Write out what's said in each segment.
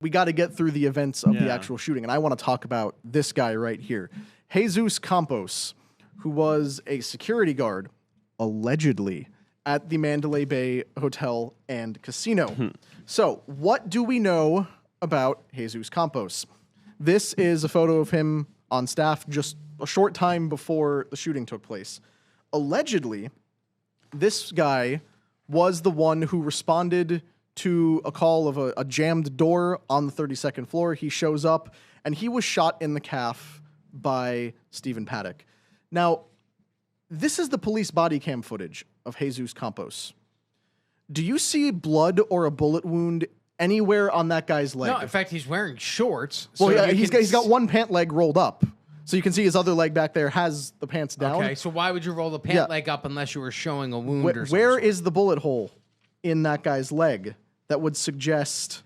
we got to get through the events of the actual shooting. And I want to talk about this guy right here. Jesus Campos, who was a security guard, allegedly, at the Mandalay Bay Hotel and Casino. So, what do we know about Jesus Campos? This is a photo of him on staff just a short time before the shooting took place. Allegedly, this guy was the one who responded to a call of a jammed door on the 32nd floor. He shows up, and he was shot in the calf by Stephen Paddock. Now, this is the police body cam footage of Jesus Campos. Do you see blood or a bullet wound anywhere on that guy's leg? No, in fact, he's wearing shorts. Well, yeah, he's got one pant leg rolled up. So you can see his other leg back there has the pants down. Okay, so why would you roll the pant leg up unless you were showing a wound or something? Where is the bullet hole in that guy's leg that would suggest...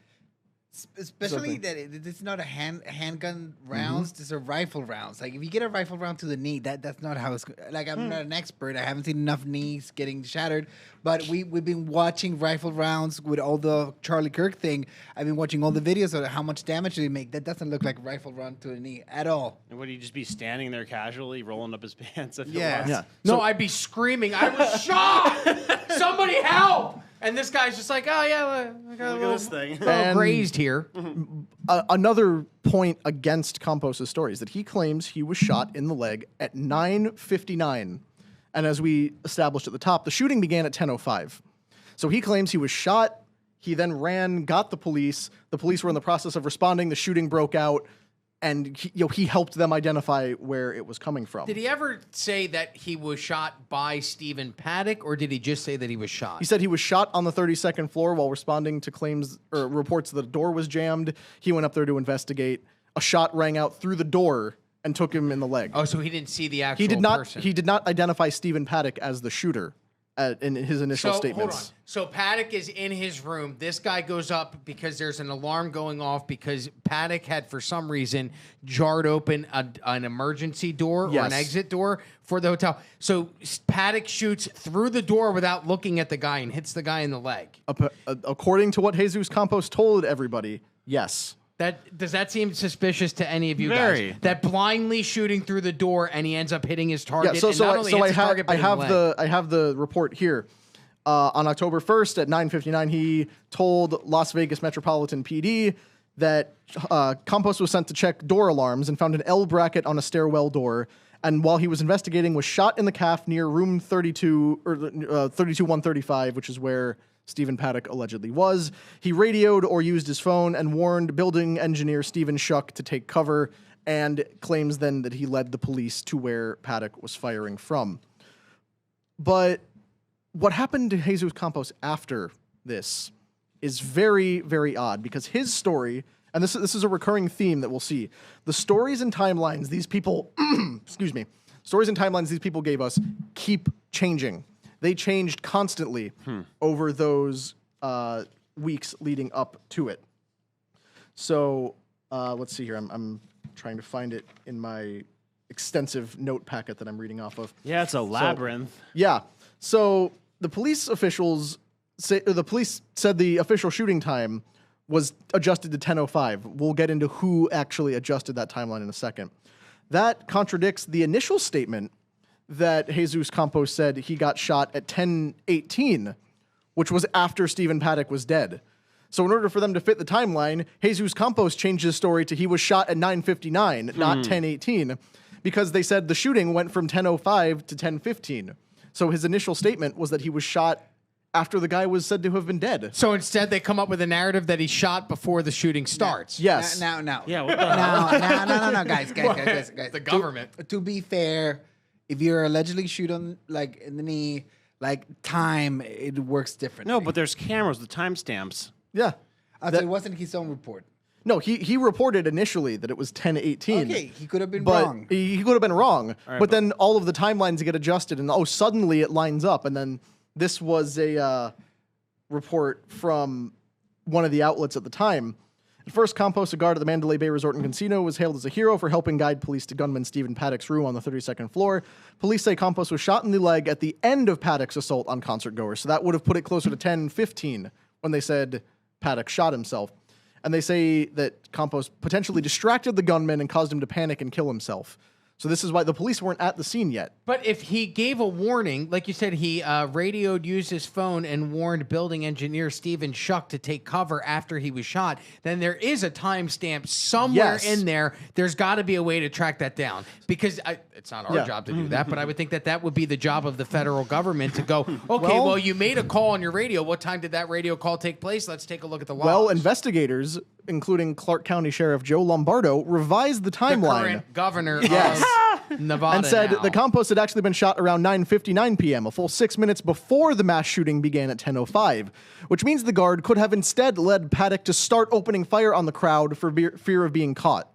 Especially that it's not a handgun rounds, these are rifle rounds. Like, if you get a rifle round to the knee, that's not how it's... Like, I'm not an expert. I haven't seen enough knees getting shattered. But we've been watching rifle rounds with all the Charlie Kirk thing. I've been watching all the videos of how much damage they make. That doesn't look like a rifle round to the knee at all. And would he just be standing there casually, rolling up his pants? If Yeah. No, I'd be screaming, I was shot! Somebody help! And this guy's just like, oh, yeah, I got Look at this thing. grazed here. Another point against Campos' story is that he claims he was shot in the leg at 9:59. And as we established at the top, the shooting began at 10:05. So he claims he was shot. He then ran, got the police. The police were in the process of responding. The shooting broke out. And he helped them identify where it was coming from. Did he ever say that he was shot by Stephen Paddock, or did he just say that he was shot? He said he was shot on the 32nd floor while responding to claims or reports that the door was jammed. He went up there to investigate. A shot rang out through the door and took him in the leg. Oh, so he didn't see the actual person. He did not identify Stephen Paddock as the shooter in his initial statements. Hold on. So Paddock is in his room. This guy goes up because there's an alarm going off because Paddock had, for some reason, jarred open an emergency door or an exit door for the hotel. So Paddock shoots through the door without looking at the guy and hits the guy in the leg. According to what Jesus Campos told everybody, yes. Does that seem suspicious to any of you guys? That blindly shooting through the door and he ends up hitting his target. I have the report here. On October 1st at 9:59, he told Las Vegas Metropolitan PD that Campos was sent to check door alarms and found an L bracket on a stairwell door. And while he was investigating, was shot in the calf near room 32 or 32-135, which is where Stephen Paddock allegedly was. He radioed or used his phone and warned building engineer Stephen Schuck to take cover, and claims then that he led the police to where Paddock was firing from. But what happened to Jesus Campos after this is very, very odd, because his story, and this is a recurring theme that we'll see, the stories and timelines these people, stories and timelines these people gave us keep changing. They changed constantly over those weeks leading up to it. So let's see here. I'm trying to find it in my extensive note packet that I'm reading off of. Yeah, it's a labyrinth. So the police officials said the official shooting time was adjusted to 10:05. We'll get into who actually adjusted that timeline in a second. That contradicts the initial statement that Jesus Campos said he got shot at 10:18, which was after Stephen Paddock was dead. So in order for them to fit the timeline, Jesus Campos changed his story to he was shot at 9:59, not 10:18, because they said the shooting went from 10:05 to 10:15. So his initial statement was that he was shot after the guy was said to have been dead. So instead, they come up with a narrative that he shot before the shooting starts. Yes. No. Yeah, what the hell? No, guys. The government. To be fair, if you're allegedly shot on, like, in the knee, like, time, it works differently. No, but there's cameras with timestamps. Yeah. So it wasn't his own report. No, he reported initially that it was 10:18. Okay, he could have been wrong. He could have been wrong. Right, but then all of the timelines get adjusted, and suddenly it lines up. And then this was a report from one of the outlets at the time. At first, Campos, a guard at the Mandalay Bay Resort and Casino, was hailed as a hero for helping guide police to gunman Stephen Paddock's room on the 32nd floor. Police say Campos was shot in the leg at the end of Paddock's assault on concertgoers, so that would have put it closer to 10:15 when they said Paddock shot himself. and they say that Campos potentially distracted the gunman and caused him to panic and kill himself. So this is why the police weren't at the scene yet. But if he gave a warning, like you said, he radioed, used his phone, and warned building engineer Stephen Schuck to take cover after he was shot, then there is a timestamp somewhere in there. There's got to be a way to track that down. Because it's not our job to do that, but I would think that that would be the job of the federal government to go, okay, well, you made a call on your radio. What time did that radio call take place? Let's take a look at the logs. Well, investigators, including Clark County Sheriff Joe Lombardo, revised the timeline. The current governor of Nevada and said now. the Campos had actually been shot around 9:59 p.m., a full 6 minutes before the mass shooting began at 10:05, which means the guard could have instead led Paddock to start opening fire on the crowd for fear of being caught.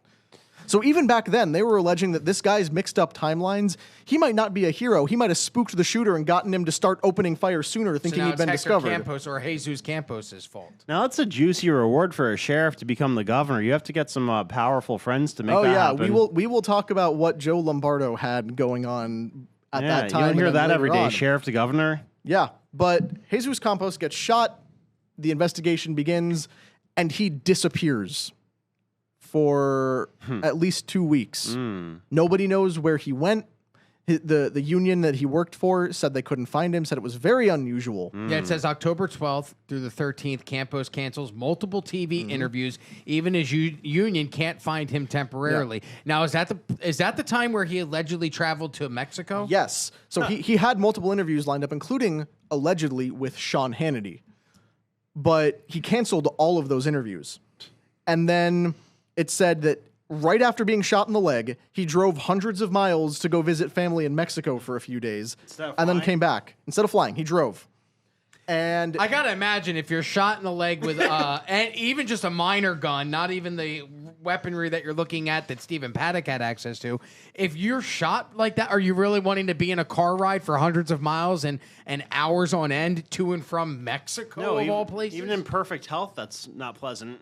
So even back then, they were alleging that this guy's mixed up timelines. He might not be a hero. He might have spooked the shooter and gotten him to start opening fire sooner, thinking he'd been discovered. Campos or Jesus Campos' fault. Now, that's a juicy reward for a sheriff to become the governor. You have to get some powerful friends to make that happen. We will talk about what Joe Lombardo had going on at that time. You don't hear that every day, on. sheriff to governor. Yeah, but Jesus Campos gets shot, the investigation begins, and he disappears for at least 2 weeks. Nobody knows where he went. The union that he worked for said they couldn't find him, said it was very unusual. Yeah, it says October 12th through the 13th, Campos cancels multiple TV interviews. Even his union can't find him temporarily. Now, is that the time where he allegedly traveled to Mexico? Yes. So he had multiple interviews lined up, including allegedly with Sean Hannity. But he canceled all of those interviews. And then it said that right after being shot in the leg, he drove hundreds of miles to go visit family in Mexico for a few days and then came back. Instead of flying, he drove. And I gotta imagine if you're shot in the leg with and even just a minor gun, not even the weaponry that you're looking at that Stephen Paddock had access to, if you're shot like that, are you really wanting to be in a car ride for hundreds of miles and hours on end to and from Mexico of all places? Even in perfect health, that's not pleasant.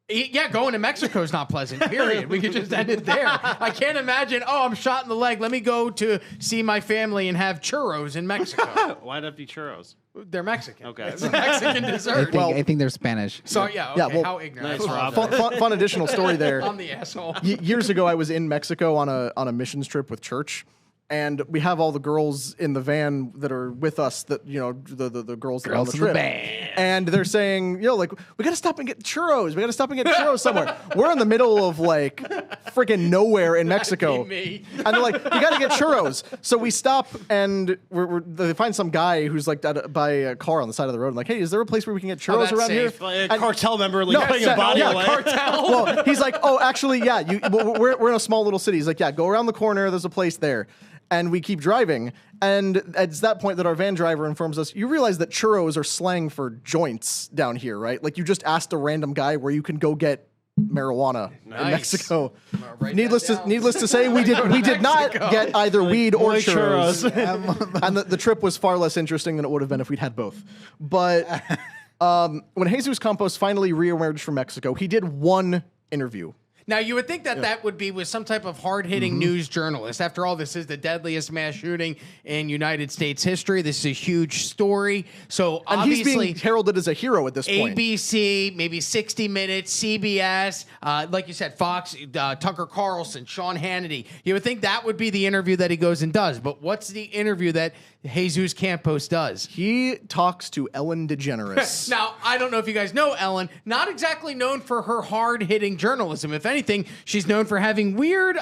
Yeah, going to Mexico is not pleasant, period. We could just end it there. I can't imagine, I'm shot in the leg. Let me go to see my family and have churros in Mexico. Why'd that be churros? They're Mexican. Okay. It's a Mexican dessert. I think they're Spanish. So, well, how ignorant. Nice, Rob. fun additional story there. I'm the asshole. Years ago, I was in Mexico on a missions trip with church. And we have all the girls in the van that are with us, that, the girls that are on the trip. And they're saying, we got to stop and get churros. We got to stop and get churros somewhere. We're in the middle of freaking nowhere in Mexico. Me. And they're like, we got to get churros. So we stop and they find some guy who's by a car on the side of the road. I'm like, hey, is there a place where we can get churros around safe. here? A cartel member putting a body away. Cartel. Well, he's like, oh, actually, yeah. We're in a small little city. He's like, yeah, go around the corner. There's a place there. And we keep driving. And it's that point that our van driver informs us, you realize that churros are slang for joints down here, right? Like, you just asked a random guy where you can go get marijuana in Mexico. Needless to say, we did not get either weed or churros. And the trip was far less interesting than it would have been if we'd had both. But when Jesus Campos finally reemerged from Mexico, he did one interview. Now, you would think that would be with some type of hard-hitting news journalist. After all, this is the deadliest mass shooting in United States history. This is a huge story. So, and obviously, he's being heralded as a hero at this point. ABC, maybe 60 Minutes, CBS, like you said, Fox, Tucker Carlson, Sean Hannity. You would think that would be the interview that he goes and does. But what's the interview that Jesus Campos does? He talks to Ellen DeGeneres. Now, I don't know if you guys know Ellen. Not exactly known for her hard-hitting journalism. If anything, she's known for having weird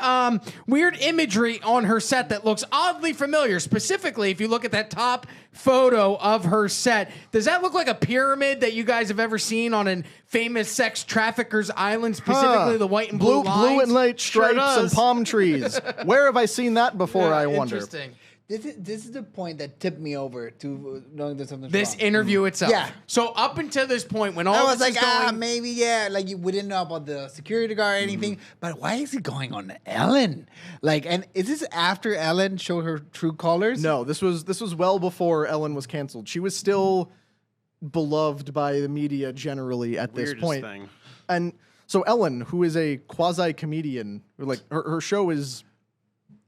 imagery on her set that looks oddly familiar. Specifically, if you look at that top photo of her set, does that look like a pyramid that you guys have ever seen on a famous sex traffickers island, specifically the white and blue lines? Blue and light stripes and palm trees. Where have I seen that before, I wonder? Interesting. This is the point that tipped me over to knowing that something's This wrong. interview itself. Yeah. So up until this point, when all I was this like, is going, maybe, yeah. Like, we didn't know about the security guard or anything. But why is it going on Ellen? Like, and is this after Ellen showed her true colors? No, this was well before Ellen was canceled. She was still beloved by the media generally at this point. Thing. And so Ellen, who is a quasi-comedian, like her show is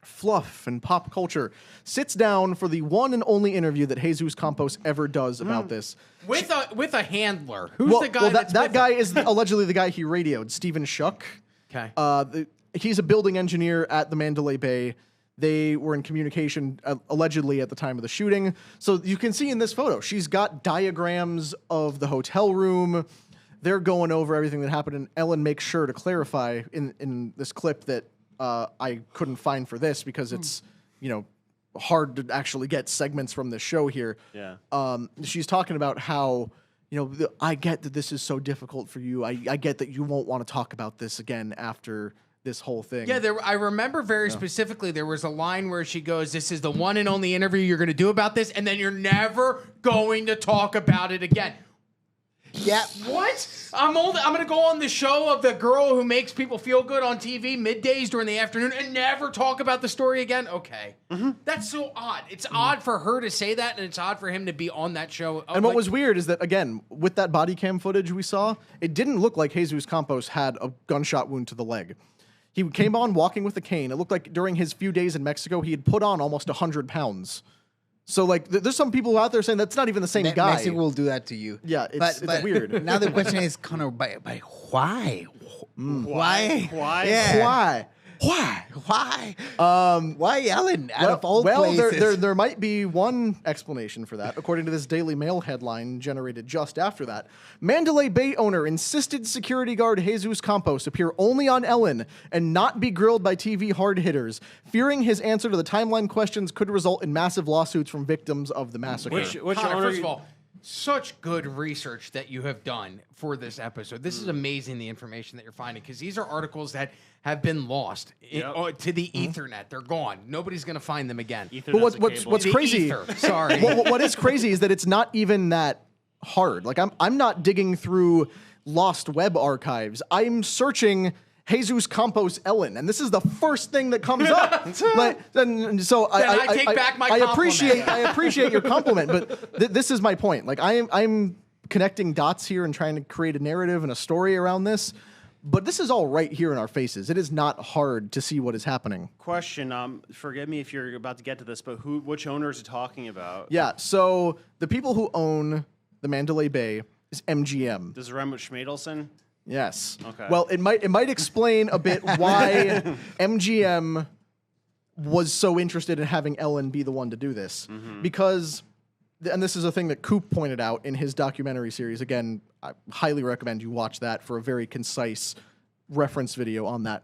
fluff and pop culture, sits down for the one and only interview that Jesus Campos ever does about this. With a handler. Who's the guy that guy is allegedly the guy he radioed, Stephen Schuck. Okay. He's a building engineer at the Mandalay Bay. They were in communication allegedly at the time of the shooting. So you can see in this photo, she's got diagrams of the hotel room. They're going over everything that happened, and Ellen makes sure to clarify in this clip that I couldn't find for this because it's, hard to actually get segments from this show here. Yeah. She's talking about how, I get that this is so difficult for you. I get that you won't want to talk about this again after this whole thing. Yeah, I remember very specifically there was a line where she goes, "This is the one and only interview you're going to do about this, and then you're never going to talk about it again." Yeah. What? I'm going to go on the show of the girl who makes people feel good on TV middays during the afternoon and never talk about the story again? Okay. That's so odd. It's odd for her to say that, and it's odd for him to be on that show. And what was weird is that, again, with that body cam footage we saw, it didn't look like Jesus Campos had a gunshot wound to the leg. He came on walking with a cane. It looked like during his few days in Mexico, he had put on almost 100 pounds. So, there's some people out there saying that's not even the same guy. Mexico will do that to you. Yeah, it's weird. Now the question is, Connor, by why? Why? Why? Yeah. Why? Why? Why Ellen? Out of all places. There might be one explanation for that. According to this Daily Mail headline generated just after that, Mandalay Bay owner insisted security guard Jesus Campos appear only on Ellen and not be grilled by TV hard hitters, fearing his answer to the timeline questions could result in masstive lawsuits from victims of the massacre. Which Connor, owner? first of all, such good research that you have done for this episode. This is amazing, the information that you're finding, because these are articles that have been lost to the Ethernet. They're gone. Nobody's going to find them again. But what's crazy? Sorry. What is crazy is that it's not even that hard. Like I'm not digging through lost web archives. I'm searching Jesus Campos Ellen, and this is the first thing that comes up. I take back my compliment. I appreciate your compliment, but this is my point. Like I'm connecting dots here and trying to create a narrative and a story around this. But this is all right here in our faces. It is not hard to see what is happening. Question, forgive me if you're about to get to this, but which owner is it talking about? Yeah, so the people who own the Mandalay Bay is MGM. Does it rhyme with Schmadelson? Yes. Okay. Well, it might explain a bit why MGM was so interested in having Ellen be the one to do this. Because, and this is a thing that Coop pointed out in his documentary series. Again, I highly recommend you watch that for a very concise reference video on that.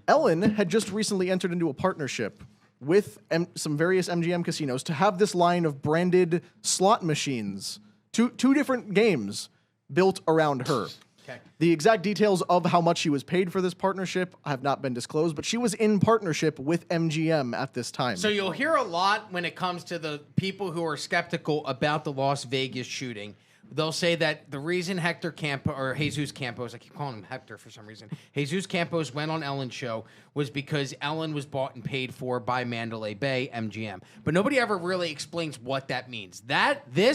Ellen had just recently entered into a partnership with some various MGM casinos to have this line of branded slot machines, two different games built around her. Okay. The exact details of how much she was paid for this partnership have not been disclosed, but she was in partnership with MGM at this time. So you'll hear a lot when it comes to the people who are skeptical about the Las Vegas shooting. They'll say that the reason Jesus Campos, I keep calling him Hector for some reason, Jesus Campos went on Ellen's show was because Ellen was bought and paid for by Mandalay Bay, MGM. But nobody ever really explains what that means.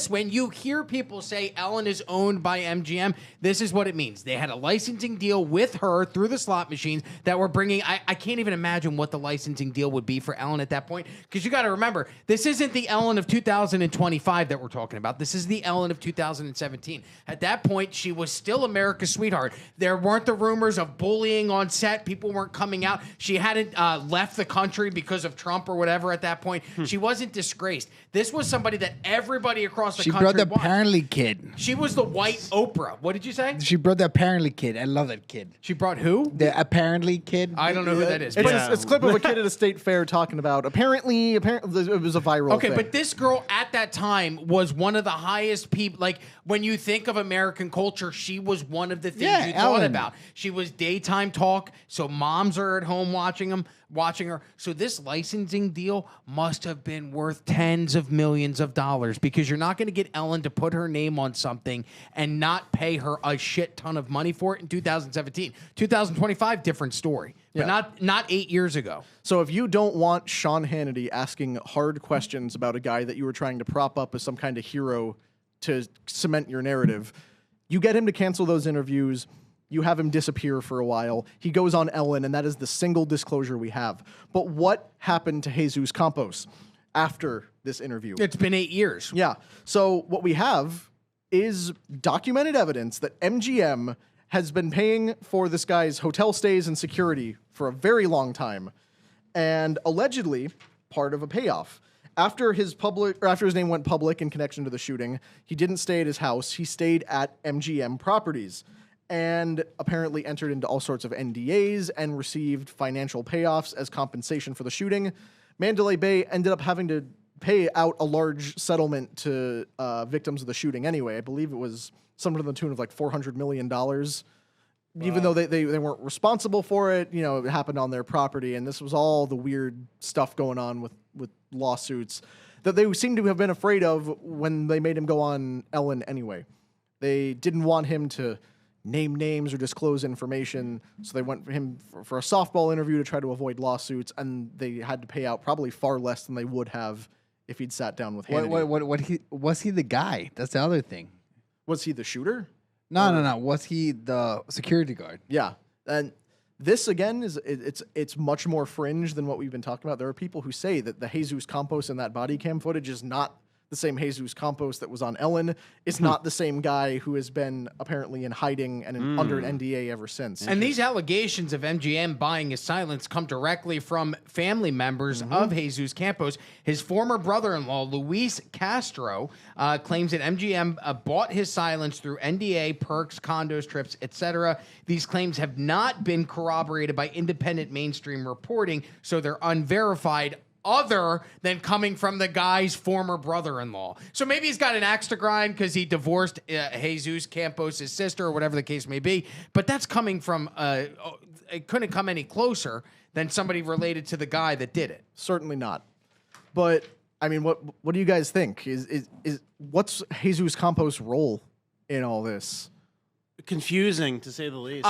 When you hear people say Ellen is owned by MGM, this is what it means. They had a licensing deal with her through the slot machines that were bringing, I can't even imagine what the licensing deal would be for Ellen at that point. Because you got to remember, this isn't the Ellen of 2025 that we're talking about. This is the Ellen of 2017. At that point, she was still America's sweetheart. There weren't the rumors of bullying on set. People weren't coming out. She hadn't left the country because of Trump or whatever at that point. She wasn't disgraced. This was somebody that everybody across the country She brought the watched. apparently kid. She was the white Oprah. What did you say? She brought the apparently kid. I love that kid. She brought who? The apparently kid. I don't know who that is. It's, but- it's a clip of a kid at a state fair talking about apparently it was a viral Okay, thing. but this girl at that time was one of the highest people. Like, when you think of American culture, she was one of the things you thought Ellen. about. She was daytime talk, so moms are at home watching her. So this licensing deal must have been worth tens of millions of dollars, because you're not going to get Ellen to put her name on something and not pay her a shit ton of money for it in 2017. 2025, different story. But not 8 years ago. So if you don't want Sean Hannity asking hard questions about a guy that you were trying to prop up as some kind of hero to cement your narrative, you get him to cancel those interviews. You have him disappear for a while. He goes on Ellen, and that is the single disclosure we have. But what happened to Jesus Campos after this interview? It's been 8 years. Yeah. So what we have is documented evidence that MGM has been paying for this guy's hotel stays and security for a very long time, and allegedly part of a payoff. After his name went public in connection to the shooting, he didn't stay at his house. He stayed at MGM properties and apparently entered into all sorts of NDAs and received financial payoffs as compensation for the shooting. Mandalay Bay ended up having to pay out a large settlement to victims of the shooting anyway. I believe it was somewhere to the tune of like $400 million. Even though they weren't responsible for it, you know, it happened on their property, and this was all the weird stuff going on with lawsuits that they seem to have been afraid of when they made him go on Ellen anyway. They didn't want him to name names or disclose information, so they went for him for a softball interview to try to avoid lawsuits, and they had to pay out probably far less than they would have if he'd sat down with Hannity. Was he the guy? That's the other thing. Was he the shooter? No. Was he the security guard? Yeah. And this, again, it's much more fringe than what we've been talking about. There are people who say that the Jesus Campos in that body cam footage is not the same Jesus Campos that was on Ellen. It's not the same guy who has been apparently in hiding and under an NDA ever since. And these allegations of MGM buying his silence come directly from family members of Jesus Campos. His former brother-in-law, Luis Castro, claims that MGM bought his silence through NDA, perks, condos, trips, etc. These claims have not been corroborated by independent mainstream reporting, so they're unverified, other than coming from the guy's former brother-in-law. So maybe he's got an axe to grind because he divorced Jesus Campos' sister or whatever the case may be. But that's coming from, it couldn't come any closer than somebody related to the guy that did it. Certainly not. But, I mean, what do you guys think? What's Jesus Campos' role in all this? Confusing, to say the least.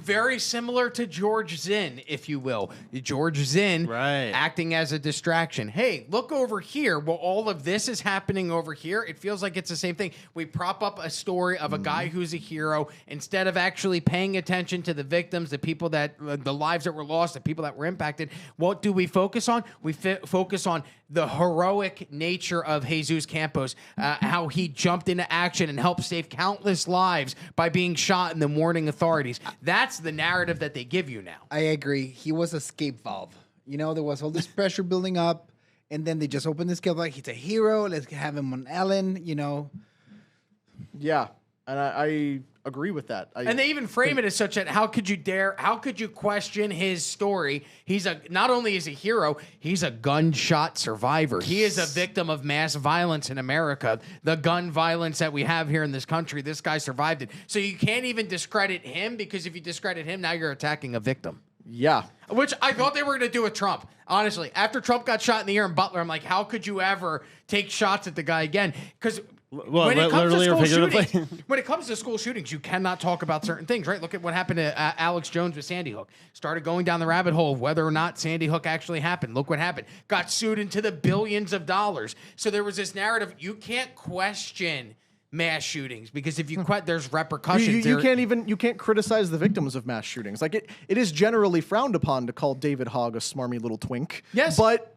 Very similar to George Zinn, if you will. George Zinn acting as a distraction. Hey, look over here. Well, all of this is happening over here. It feels like it's the same thing. We prop up a story of a guy who's a hero instead of actually paying attention to the victims, the people that, the lives that were lost, the people that were impacted. What do we focus on? We focus on the heroic nature of Jesus Campos, how he jumped into action and helped save countless lives by being shot and then warning authorities. That's the narrative that they give you now. I agree. He was a escape valve. You know, there was all this pressure building up, and then they just opened the escape valve. He's a hero. Let's have him on Ellen, you know. Yeah, and I agree with that. And they even frame it as such that how could you question his story? Not only is he a hero, he's a gunshot survivor. He is a victim of mass violence in America. The gun violence that we have here in this country, this guy survived it. So you can't even discredit him, because if you discredit him, now you're attacking a victim. Yeah. Which I thought they were going to do with Trump. Honestly, after Trump got shot in the ear in Butler, I'm like, how could you ever take shots at the guy again? Because when it comes to school shootings, you cannot talk about certain things, right? Look at what happened to Alex Jones with Sandy Hook. Started going down the rabbit hole of whether or not Sandy Hook actually happened. Look what happened. Got sued into the billions of dollars. So there was this narrative. You can't question mass shootings, because if you there's repercussions. You can't criticize the victims of mass shootings. Like it is generally frowned upon to call David Hogg a smarmy little twink. Yes, but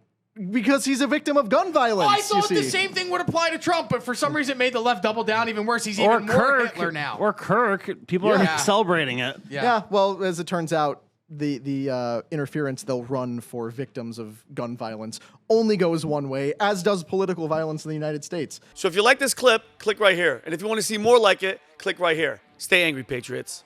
because he's a victim of gun violence. I thought the same thing would apply to Trump, but for some reason it made the left double down even worse. He's even more Hitler now. Or Kirk. People are celebrating it. Yeah. Well, as it turns out, the interference they'll run for victims of gun violence only goes one way, as does political violence in the United States. So if you like this clip, click right here. And if you want to see more like it, click right here. Stay angry, Patriots.